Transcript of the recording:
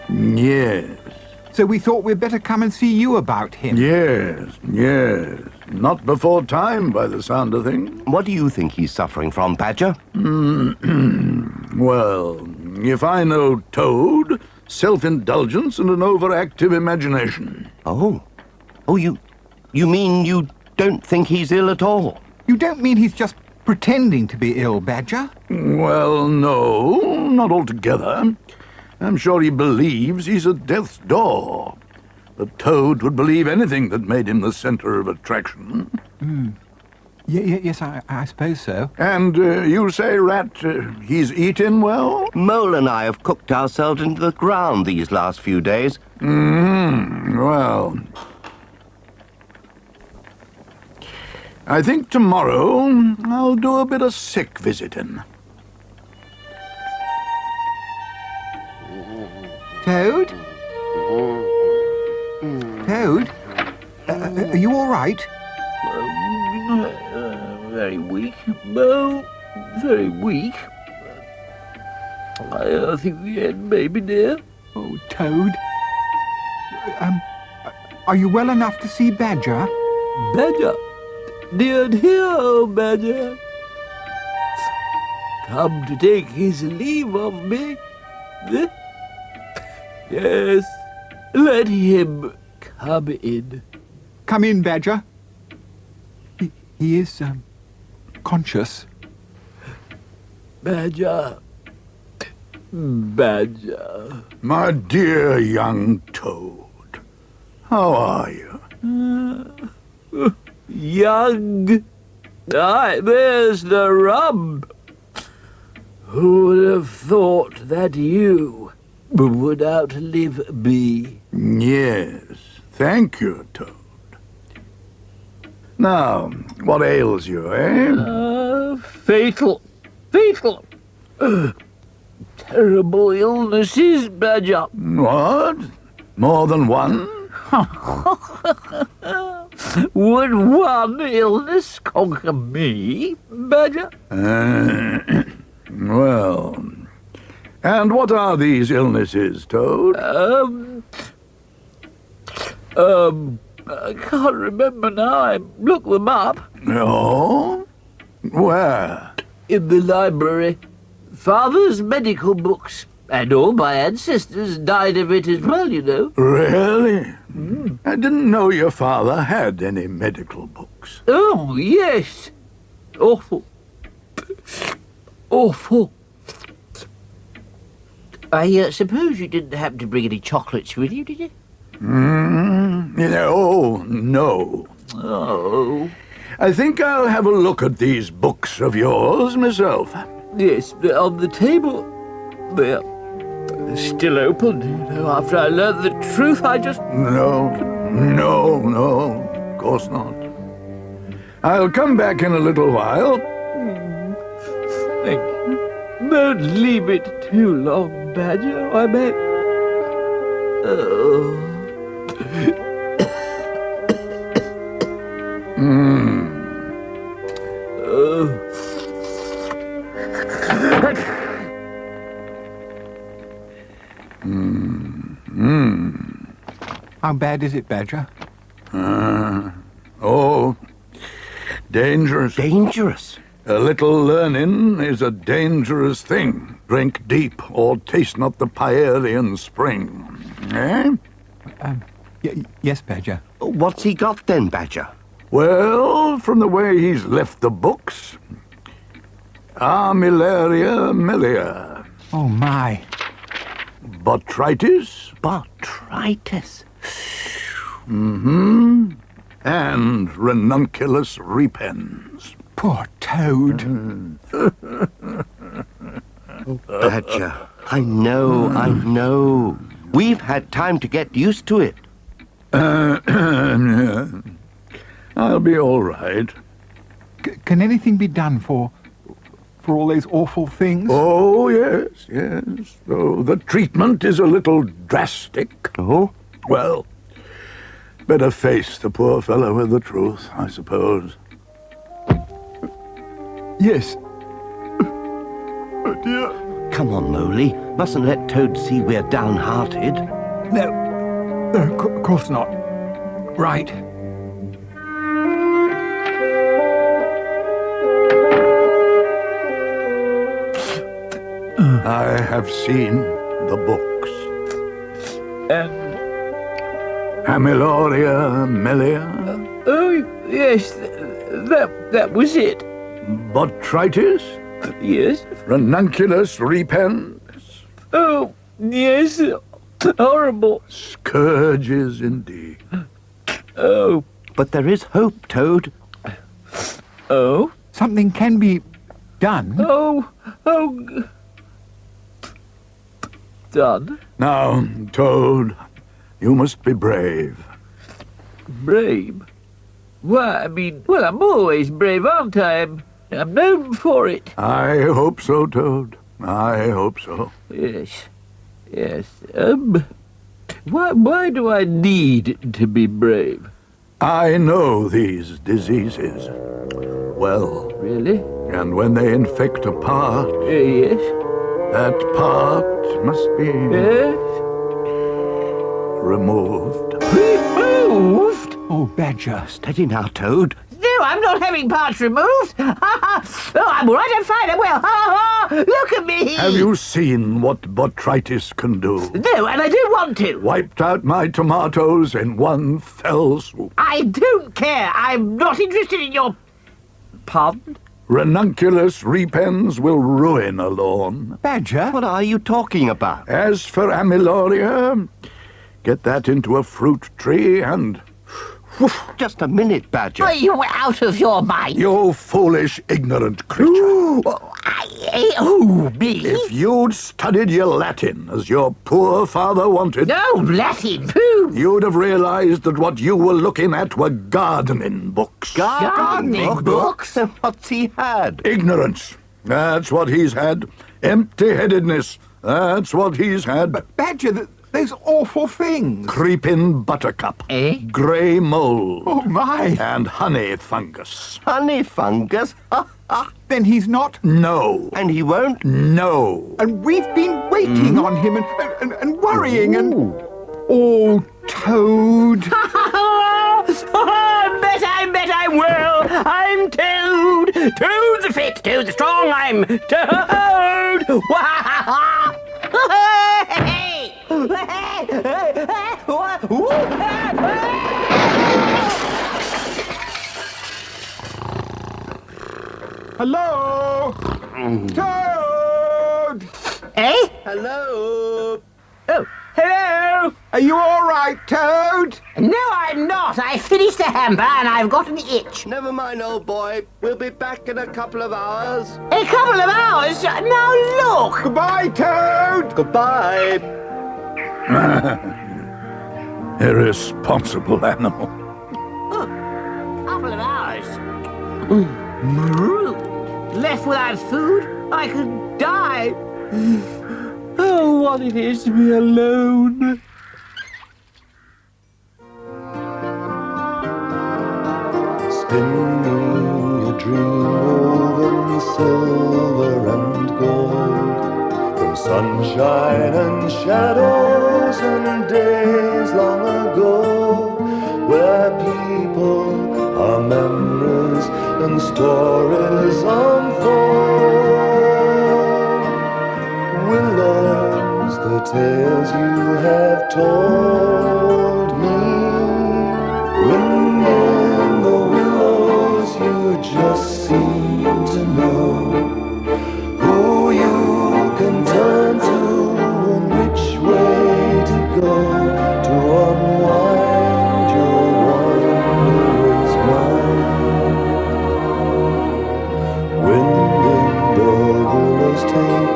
Yes. So we thought we'd better come and see you about him. Yes. Not before time, by the sound of things. What do you think he's suffering from, Badger? Well, if I know Toad, self-indulgence and an overactive imagination. Oh, you mean you don't think he's ill at all? You don't mean he's just pretending to be ill, Badger? Well, no, not altogether. I'm sure he believes he's at death's door. But Toad would believe anything that made him the center of attraction. Yes, I suppose so. And you say, Rat, he's eaten well? Mole and I have cooked ourselves into the ground these last few days. Well, I think tomorrow I'll do a bit of sick visiting. Toad? Toad? Are you all right? Very weak. Well, very weak. I think the end may be near. Oh, Toad. Are you well enough to see Badger? Badger? Dear, dear Badger. Come to take his leave of me. Yes, let him come in. Come in, Badger. He is, conscious. Badger. Badger. My dear young Toad, how are you? Young. Aye, there's the rub. Who would have thought that you would outlive me? Yes, thank you, Toad. Now, what ails you, eh? Fatal. Terrible illnesses, Badger. What? More than one? Would one illness conquer me, Badger? Well, and what are these illnesses, Toad? I can't remember now. I looked them up. Oh? Where? In the library. Father's medical books. And all my ancestors died of it as well, you know. Really? I didn't know your father had any medical books. Oh, yes. Awful. Awful. I suppose you didn't happen to bring any chocolates with you, did you? Oh, no. Oh. I think I'll have a look at these books of yours myself. Yes, they're on the table. They're still open, you know. After I learned the truth, I just... No, of course not. I'll come back in a little while. Thank you. Don't leave it too long, Badger. I may... Oh. How bad is it, Badger? Dangerous. Dangerous? A little learning is a dangerous thing. Drink deep, or taste not the Pierian spring. Eh? Yes, Badger. What's he got then, Badger? Well, from the way he's left the books, Armillaria milia. Oh, my. Botrytis. Botrytis. And ranunculus repens. Poor Toad. Badger, I know. We've had time to get used to it. I'll be all right. Can anything be done for all those awful things? Oh, yes. Though the treatment is a little drastic. Oh? Well, better face the poor fellow with the truth, I suppose. Yes. Oh, dear. Come on, Moley. Mustn't let Toad see we're downhearted. No, of course not. Right. I have seen the books. And Amiloria Melia, oh yes, that was it. Botrytis, Yes. Ranunculus repens, Oh yes, horrible. scourges indeed. Oh, But there is hope, Toad. oh, Something can be done. oh. Done. Now, Toad, you must be brave. Brave? Why, I mean, well, I'm always brave, aren't I? I'm known for it. I hope so, Toad. I hope so. Yes. Why do I need to be brave? I know these diseases well, Really? and when they infect a part, Yes. that part must be Yes. removed. Removed? Oh, Badger. Steady now, Toad. No, I'm not having parts removed. Oh, I'm all right, I'm fine, I'm well. Look at me. Have you seen what botrytis can do? No, and I don't want to. Wiped out my tomatoes in one fell swoop. I don't care. I'm not interested in your... Pardon? Ranunculus repens will ruin a lawn. Badger? What are you talking about? As for Amiloria, get that into a fruit tree and... Just a minute, Badger. Are you out of your mind? You foolish, ignorant creature. Me? If you'd studied your Latin as your poor father wanted, No, Latin, pooh. you'd have realized that what you were looking at were gardening books. Gardening books? What's he had? Ignorance. That's what he's had. Empty-headedness. That's what he's had. Badger, those awful things. Creeping buttercup. Eh? Grey mole. Oh, my. And honey fungus. Honey fungus? Then he's not. No. And he won't? No. And we've been waiting on him and worrying and... Oh, Toad. I bet I will. I'm Toad. Toad the fit, Toad the strong. I'm Toad. Hello? Toad! Eh? Hello? Oh, hello. Are you all right, Toad? No, I'm not. I finished the hamper and I've got an itch. Never mind, old boy. We'll be back in a couple of hours. A couple of hours? Now look. Goodbye, Toad! Goodbye. Irresponsible animal. Couple of hours. Left without food? I could die. Oh, what it is to be alone. Spin me a dream woven silver and gold, from sunshine and shadows and days long ago, where people are memories and stories unfold. Willows, the tales you have told me. Wind in the willows, you just seem to know who you can turn to and which way to go to unwind your wondrous mind. Wind in the willows, take